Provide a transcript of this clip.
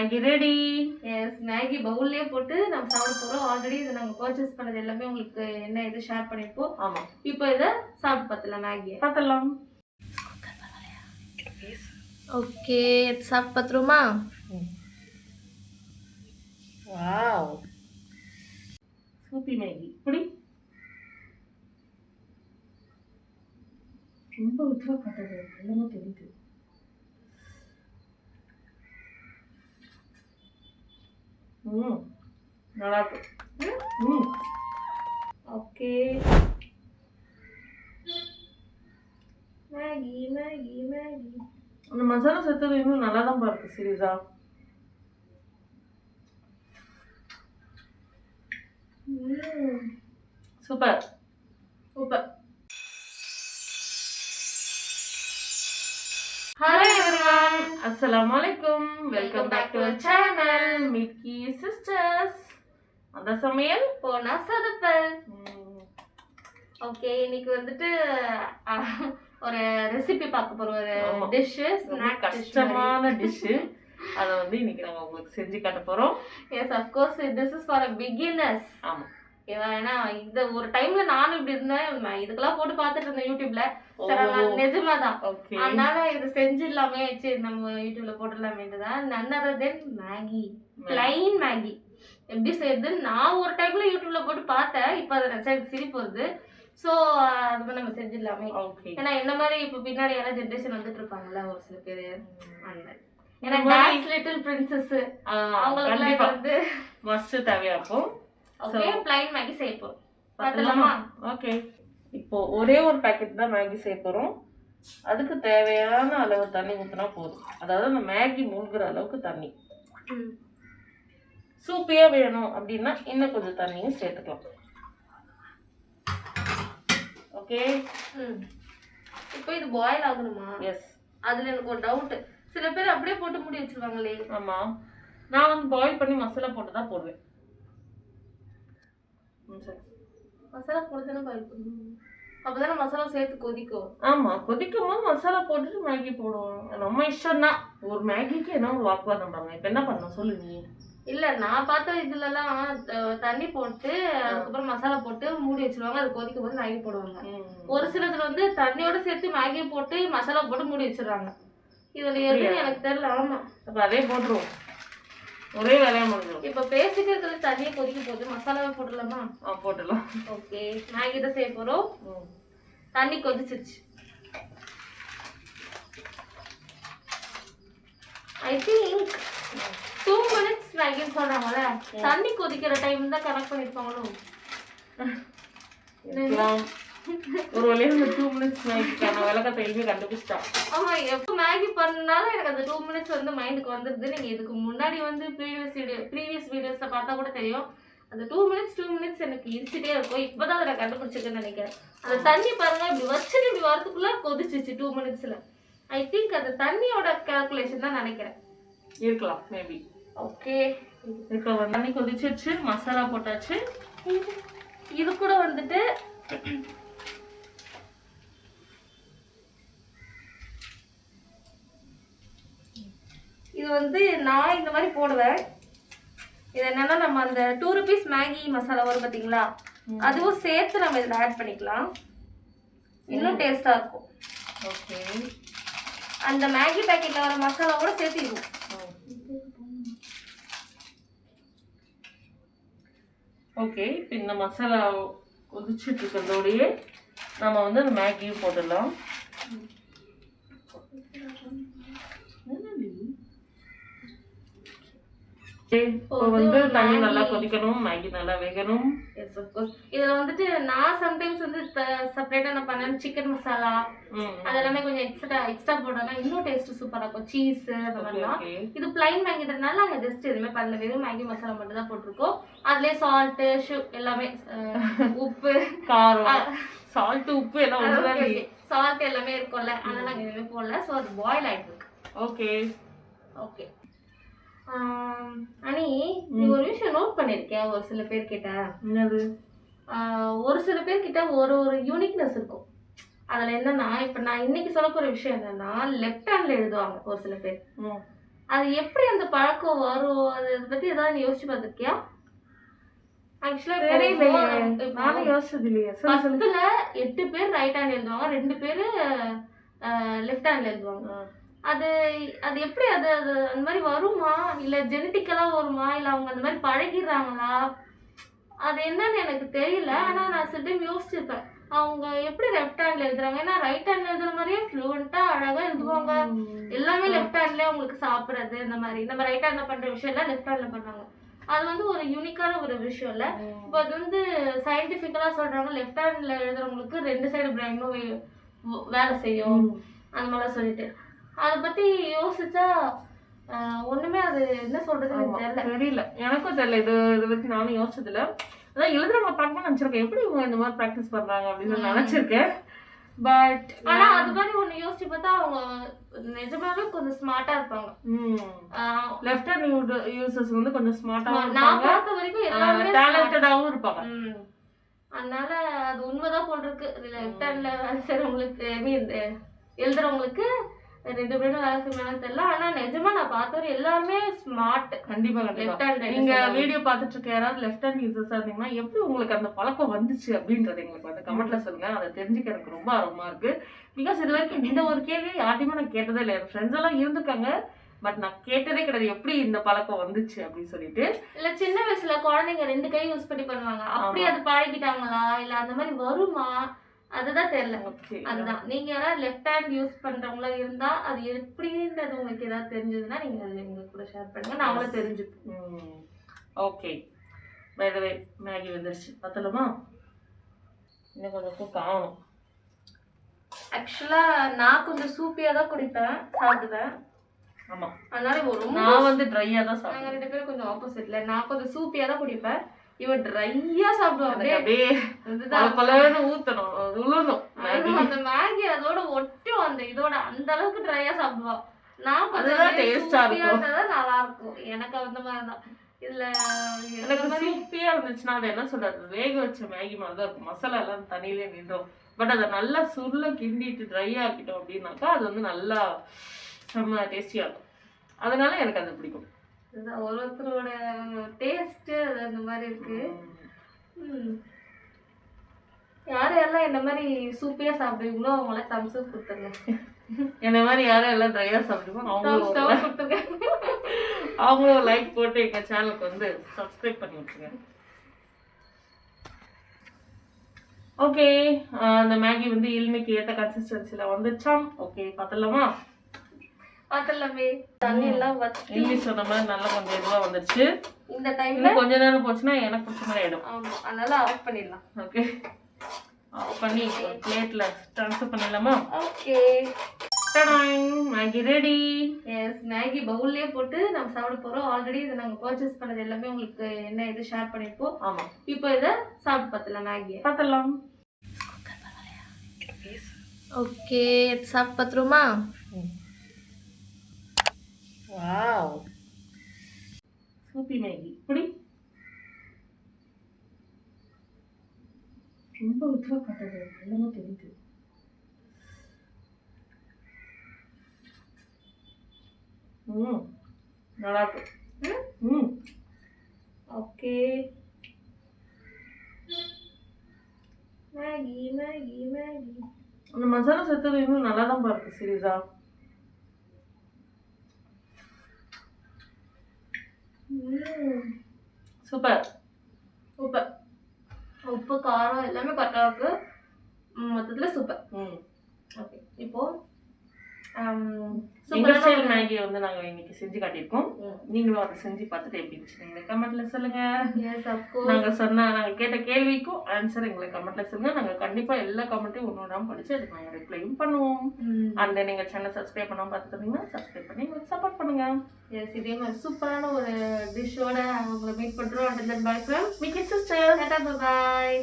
Maggi ready. Yes, Maggi பவுல்லே போட்டு நம்ம சாப்பிட போறோம். ஆல்ரெடி இதை நாங்கள் பர்ச்சேஸ் பண்ணது எல்லாமே உங்களுக்கு என்ன இது ஷேர் பண்ணியிருப்போம். ஆமா, இப்போ இதை சாப்பிட்டு பார்த்துலாம். மேகி பார்த்துடலாம். ஓகே, சாப்பிட்டு பார்த்துருமா? Wow, சூப்பி Maggi. இப்படி ரொம்ப உற்சாக பார்த்தது எல்லாமே தெரியுது. நல்லா இருக்கு. Okay, Maggi Maggi Maggi. அந்த மசாலா சேர்த்தது இன்னும் நல்லா தான் இருக்கு. சீரியஸா சூப்பர் சூப்பர். ஹலோ எவ்ரிவன், அஸ்ஸலாமு அலைக்கும். Welcome back to our channel Mickey sisters. அந்த சமையல் போனா சதப்பல். ஓகே, இன்னைக்கு வந்துட்டு ஒரு ரெசிபி பார்க்க போறோம். ஒரு டிஷ், ஸ்நாக் கஷ்டமான டிஷ். அதை வந்து இன்னைக்கு நாங்கள் உங்களுக்கு செஞ்சு காட்ட போறோம். Yes, of course this is for beginners. ஆமா, ஏன்னா இந்த ஒரு டைம்ல நானும் இப்படி இருந்தேன், இதுக்கெல்லாம் போட்டு பார்த்துட்டு இருந்தேன் யூடியூப்ல. நிஜமாதான். அதனால இது செஞ்சிடலாமே, சரி நம்ம யூடியூப்ல போட்டுடலாமேட்டுதான். none other than Maggi, plain Maggi எப்படி செய்யுதுன்னு நான் ஒரு டைம்ல யூடியூப்ல போட்டு பார்த்தேன். இப்போ அதை நினைச்சா எனக்கு சிரிப்பு வருது. ஸோ அது மாதிரி நம்ம செஞ்சிடலாமே. ஏன்னா என்ன மாதிரி இப்போ பின்னாடி யாராவது ஜென்ரேஷன் வந்துட்டு இருப்பாங்கல்ல ஒரு சில பேர். அந்த ஏன்னா டான்ஸ் லிட்டில் பிரின்சஸ் அவங்களுக்கு வந்து மஸ்ட் தேவையா இருக்கும். ஓகே, பிளைன் மேகி செய்ய போறோம். பார்த்தலாமா? ஓகே, இப்போ ஒரே ஒரு பேக்கெட் தான் மேகி செய்ய போறோம். அதுக்கு தேவையான அளவு தண்ணி ஊற்றினா போதும். அதாவது அந்த மேகி மூழ்கிற அளவுக்கு தண்ணி. சூப்பியா வேணும் அப்படின்னா இன்னும் கொஞ்சம் தண்ணியும் சேர்த்துக்கலாம். ஓகே, இப்போ இது பாயில் ஆகணுமா? எஸ். அதுல எனக்கு ஒரு டவுட், சில பேர் அப்படியே போட்டு மூடி வச்சிருவாங்களே. ஆமா, நான் வந்து பாயில் பண்ணி மசாலா போட்டு தான் போடுவேன். மசாலா போட்டு தானே பாயில் பண்ணுவோம், அப்பதானே மசாலா சேர்த்து கொதிக்கும். ஆமா, கொதிக்கும் போது மசாலா போட்டுட்டு மேகி போடுவோம். நம்ம இஷ்டம் தான். ஒரு மேகிக்கு என்ன ஒரு வாக்குவாதம் பண்ணாங்க. இப்ப என்ன பண்ண சொல்லு நீ. இல்ல, நான் பார்த்த இதுல எல்லாம் தண்ணி போட்டு அதுக்கப்புறம் மசாலா போட்டு மூடி வச்சிருவாங்க. அது கொதிக்கும் போது மேகி போடுவாங்க. ஒரு சிலதுல வந்து தண்ணியோட சேர்த்து மேகி போட்டு மசாலா போட்டு மூடி வச்சிடறாங்க. இதுல எதுன்னு எனக்கு தெரியல. ஆமா, அப்ப அதே போட்டுருவோம், ஒரே வேலையா முடிஞ்சிடும். இப்ப பேசிட்டு இருக்கிறது தண்ணியை கொதிக்க போகுது, மசாலாவே போட்டுடலாமா? போட்டுடலாம். ஓகே, மேகி தான் செய்ய போறோம். தண்ணி கொதிச்சிருச்சு. ஐ திங்க் 2 minutes மேகின்னு சொல்றாங்கல்ல, தண்ணி கொதிக்கிற டைம் தான் கனெக்ட் பண்ணிருப்பாங்களோ. ஒரு வழியா இந்த 2 minutes மேகிக்கான விளக்கத்தை எழுதி கண்டுபிடிச்சிட்டான். ஆமா, எப்போ மேகி பண்ணாலும் எனக்கு அந்த 2 minutes வந்து மைண்டுக்கு வந்துருது. நீங்க இதுக்கு முன்னாடி வந்து ப்ரீவியஸ் வீடியோஸ்ல பார்த்தா கூட தெரியும். அந்த 2 minutes எனக்கு இருந்துட்டே இருக்கும். இப்பதான் அதை நான் கண்டுபிடிச்சிருக்கேன்னு நினைக்கிறேன். அந்த தண்ணி பாருங்க, இப்படி வச்சுட்டு இப்படி வரதுக்குள்ள கொதிச்சிச்சு 2 minutesல. ஐ திங்க் அந்த தண்ணியோட கால்குலேஷன் தான் நினைக்கிறேன். இருக்கலாம், மேபி. ஓகே, இப்போ தண்ணி கொதிச்சிருச்சு, மசாலா போட்டாச்சு. இது கூட வந்துட்டு இது வந்து நான் இந்த மாதிரி போடுவேன். இது என்னன்னா, நம்ம அந்த 2 rupees மேகி மசாலா வரும் பார்த்தீங்களா, அதுவும் சேர்த்து நம்ம இதில் ஆட் பண்ணிக்கலாம். இன்னும் டேஸ்டா இருக்கும். ஓகே, அந்த மேகி பேக்கெட்ல வர மசாலா கூட சேர்த்திடுவோம். ஓகே, இப்போ இந்த மசாலா கொதிச்சுட்டு இருக்கிறதோடையே நம்ம வந்து அந்த மேகியும் போட்டுடலாம். இப்போ வந்து தண்ணி நல்லா கொதிக்கணும், மேகி நல்லா வேகணும். Yes, of course. இதுல வந்துட்டு நான் சம்டைம்ஸ் வந்து செப்பரேட்டா என்ன பண்ணேன், சிக்கன் மசாலா அதெல்லாமே கொஞ்சம் எக்ஸ்ட்ரா போட்டோம்னா இன்னும் டேஸ்ட் சூப்பரா இருக்கும். சீஸ் அந்த மாதிரிலாம். இது பிளைன் மேகின்றதுனால நாங்க ஜஸ்ட் எதுவுமே பண்ணல, வெறும் மேகி மசாலா மட்டும் தான் போட்டிருக்கோம். அதுலயே சால்ட் எல்லாமே, உப்பு, காரம், சால்ட், உப்பு எல்லாம் ஒண்ணுதான். சால்ட் எல்லாமே இருக்கும்ல, அதனால நாங்க எதுவுமே போடல. ஸோ அது பாயில் ஆயிட்டு இருக்கு. ஓகே ஓகே அனி, நீ ஒரு விஷயம் நோட் பண்ணிருக்கேன். ஒரு சில பேர் கிட்ட என்னது, ஒரு சில பேர் கிட்ட ஒரு யூனிக்னஸ் இருக்கும். அதுல என்னன்னா, இப்ப நான் இன்னைக்கு சொல்ல போற விஷயம் என்னன்னா, லெஃப்ட் ஹேண்ட்ல எழுதுவாங்க ஒரு சில பேர். அது எப்படி அந்த பழக்கம் வரும், அதை பத்தி ஏதாவது நீ யோசிச்சு பார்த்திருக்கியா? ஆக்சுவலா நானும் யோசிச்சது இல்லையே. 10ல 8 பேர் ரைட் ஹேண்ட் எழுதுவாங்க, 2 பேர் லெஃப்ட் ஹேண்ட்ல எழுதுவாங்க. அது அது எப்படி அது அது அந்த மாதிரி வருமா, இல்ல ஜெனட்டிக்கலா வருமா, இல்ல அவங்க அந்த மாதிரி பழகிடுறாங்களா, அது என்னன்னு எனக்கு தெரியல. ஆனா நான் சில டைம் யோசிச்சிருப்பேன், அவங்க எப்படி லெஃப்ட் ஹேண்ட்ல எழுதுறாங்க. ஏன்னா ரைட் ஹேண்ட்ல எழுதுற மாதிரியே ஃப்ளூவெண்டா அழகா எழுதுவாங்க. எல்லாமே லெஃப்ட் ஹேண்ட்லயே அவங்களுக்கு சாப்பிடுறது, இந்த மாதிரி நம்ம ரைட் ஹேண்ட்ல பண்ற விஷயம் எல்லாம் லெஃப்ட் ஹேண்ட்ல பண்றாங்க. அது வந்து ஒரு யூனிக்கான ஒரு விஷயம் இல்ல. இப்போ அது வந்து சயின்டிபிக்கலா சொல்றாங்க, லெஃப்ட் ஹேண்ட்ல எழுதுறவங்களுக்கு 2 சைடு பிரெயினும் வேலை செய்யும் அந்த மாதிரிலாம் சொல்லிட்டு. அதை பத்தி யோசிச்சா ஒண்ணுமே அது என்ன சொல்றதுன்னு தெரியல. எனக்கும் தெரியல. இதை பத்தி நானும் யோசிச்சது இல்ல. அதான் எழுதுறவங்க பார்க்கணும்னு நினைச்சிருக்கேன், எப்படி இவங்க இந்த மாதிரி ப்ராக்டிஸ் பண்றாங்க அப்படின்னு நினைச்சிருக்கேன். பட் ஆனா அது மாதிரி ஒண்ணு யோசிச்சு பார்த்தா அவங்க நிஜமாவே கொஞ்சம் ஸ்மார்ட்டா இருப்பாங்க. லெஃப்ட் ஹேண்ட் யூசர்ஸ் வந்து கொஞ்சம் ஸ்மார்ட்டாவும் நான் இருப்பாங்க, பார்த்த வரைக்கும் எல்லாமே டேலண்டடாவும் இருப்பாங்க. அதனால அது உண்மைதான் போல் இருக்கு. லெஃப்ட் ஹேண்ட்ல வேலை செய்யறவங்களுக்கு எழுதுறவங்களுக்கு 2 பேரும் வேலை செய்யணும்னு தெரியல. ஆனா நிஜமா நான் பார்த்தவரை எல்லாருமே ஸ்மார்ட். கண்டிப்பா லெஃப்ட் ஹேண்ட். நீங்க வீடியோ பார்த்துட்டு இருக்க யாராவது லெஃப்ட் ஹேண்ட் யூசர்ஸா இருந்தீங்கன்னா எப்படி உங்களுக்கு அந்த பழக்கம் வந்துச்சு அப்படின்றது எங்களுக்கு வந்து கமெண்ட்ல சொல்லுங்க. அதை தெரிஞ்சுக்க எனக்கு ரொம்ப ஆர்வமா இருக்கு. பிகாஸ் இது வரைக்கும் இந்த ஒரு கேள்வி யார்ட்டையுமே நான் கேட்டதே இல்லை. ஃப்ரெண்ட்ஸ் எல்லாம் இருந்திருக்காங்க, பட் நான் கேட்டதே கிடையாது எப்படி இந்த பழக்கம் வந்துச்சு அப்படின்னு சொல்லிட்டு. இல்ல சின்ன வயசுல குழந்தைங்க 2 கை யூஸ் பண்ணி பண்ணுவாங்க, அப்படி அது பழகிட்டாங்களா இல்ல அந்த மாதிரி வருமா அதுதான் தெரியல. அதுதான் நீங்க யாராவது லெஃப்ட் ஹேண்ட் யூஸ் பண்றவங்களா இருந்தா அது எப்படின்றது உங்களுக்கு ஏதாவது தெரிஞ்சதுன்னா நீங்க எங்க கூட ஷேர் பண்ணுங்க, நாங்களும் தெரிஞ்சுப்போம். Okay, by the way Maggi வந்துருச்சு பார்த்தலாமா? இன்னும் கொஞ்சம் குக் ஆகணும். ஆக்சுவலா நான் கொஞ்சம் சூப்பியா தான் குடிப்பேன், சாப்பிடுவேன். ஆமா, அதனால ரொம்ப நான் வந்து ட்ரையா தான் சாப்பிடுவேன். நாங்க 2 பேரும் கொஞ்சம் ஆப்போசிட்ல. நான் கொஞ்சம் சூப்பியா தான் குடிப்பேன், இவன் ட்ரையா சாப்பிடுவான். அப்படியே பலன்னு ஊத்தணும், உழுணும். அந்த மேகி அதோட ஒட்டும் அந்த இதோட அந்த அளவுக்கு ட்ரையா சாப்பிடுவான். நான் அதுதான் டேஸ்டா இருக்கும், நல்லா இருக்கும். எனக்கு அந்த மாதிரிதான். இதுல எனக்கு சூப்பியா இருந்துச்சுன்னா அது என்ன சொல்றது, வேக வச்ச மேகி மாதிரி தான் இருக்கும், மசாலா எல்லாம் தண்ணியிலே நின்றோம். பட் அதை நல்லா சுருள கிண்டிட்டு ட்ரை ஆக்கிட்டோம் அப்படின்னாக்கா அது வந்து நல்லா செம்ம டேஸ்டியா இருக்கும். அதனால எனக்கு அது பிடிக்கும். ஒருத்தரோட டேஸ்ட் அது அந்த மாதிரி இருக்கு. யாரெல்லாம் என்ன மாதிரி சூப்பியா சாப்பிடுவீங்களோ அவங்கள தம்ஸ் அப் கொடுத்துருங்க. என்ன மாதிரி யாரும் எல்லாம் ட்ரையா சாப்பிடுவோம் அவங்களும் லைக் போட்டு எங்க சேனலுக்கு வந்து சப்ஸ்கிரைப் பண்ணி விட்டுருங்க. ஓகே, அந்த மேகி வந்து இளமைக்கு ஏற்ற கன்சிஸ்டன்சில வந்துச்சாம். ஓகே, பார்த்தலாமா? பார்த்தலாமே. தண்ணி எல்லாம் வச்சு இங்கிலீஷ் சொன்ன மாதிரி நல்லா கொஞ்சம் இதுவா வந்துருச்சு. இந்த டைம்ல கொஞ்ச நேரம் போச்சுன்னா எனக்கு பிடிச்ச மாதிரி ஆயிடும். ஆமா, அதனால ஆஃப் பண்ணிடலாம். ஓகே, ஆஃப் பண்ணி பிளேட்ல ட்ரான்ஸ்ஃபர் பண்ணிடலாமா? Okay, Maggi ready. Yes, Maggi பவுல்லே போட்டு நம்ம சாப்பிட போறோம். ஆல்ரெடி இதை நாங்க பர்ச்சேஸ் பண்ணது எல்லாமே உங்களுக்கு என்ன இது ஷேர் பண்ணிருப்போம். ஆமா, இப்போ இதை சாப்பிட்டு பார்த்தலாம். மேகி பார்த்தலாம். ஓகே, சாப்பிட்டு பார்த்துருமா? Wow, சூப்பி Maggi. புடி ரொம்ப உத்தரவா பார்த்தது எல்லாமே தெரியுது. நல்லா இருக்கு. Okay, Maggi Maggi Maggi. அந்த மசாலா சேர்த்தது இன்னும் நல்லா தான் இருக்கு சீரியஸா. Super super. உப்பு காரம் எல்லாமே கரெக்டாக இருக்கு, மொத்தத்தில் சூப்பர். ஓகே, இப்போ சூப்பர் மேகி வந்து நாங்கள் இன்னைக்கு செஞ்சு காட்டியிருக்கோம். நீங்களும் அதை செஞ்சு பார்த்துட்டு எப்படி இருந்துச்சு எங்களை கமெண்ட்ல சொல்லுங்க. நாங்கள் கேட்ட கேள்விக்கும் ஆன்சர் எங்களை கமெண்ட்ல சொல்லுங்க. நாங்கள் கண்டிப்பா எல்லா கமெண்ட்டையும் ஒன்று படிச்சு அதுக்கு நாங்கள் ரிப்ளையும் பண்ணுவோம். அண்ட் தென் எங்கள் சேனல் சப்ஸ்கிரைப் பண்ணாமல் பார்த்துருந்தீங்கன்னா சப்ஸ்கிரைப் பண்ணி எங்களுக்கு சப்போர்ட் பண்ணுங்க. எஸ், இதே மாதிரி சூப்பரான ஒரு டிஷ்ஷோட உங்களை மீட் பண்ணுறோம். And then by from Mickey sister. Bye.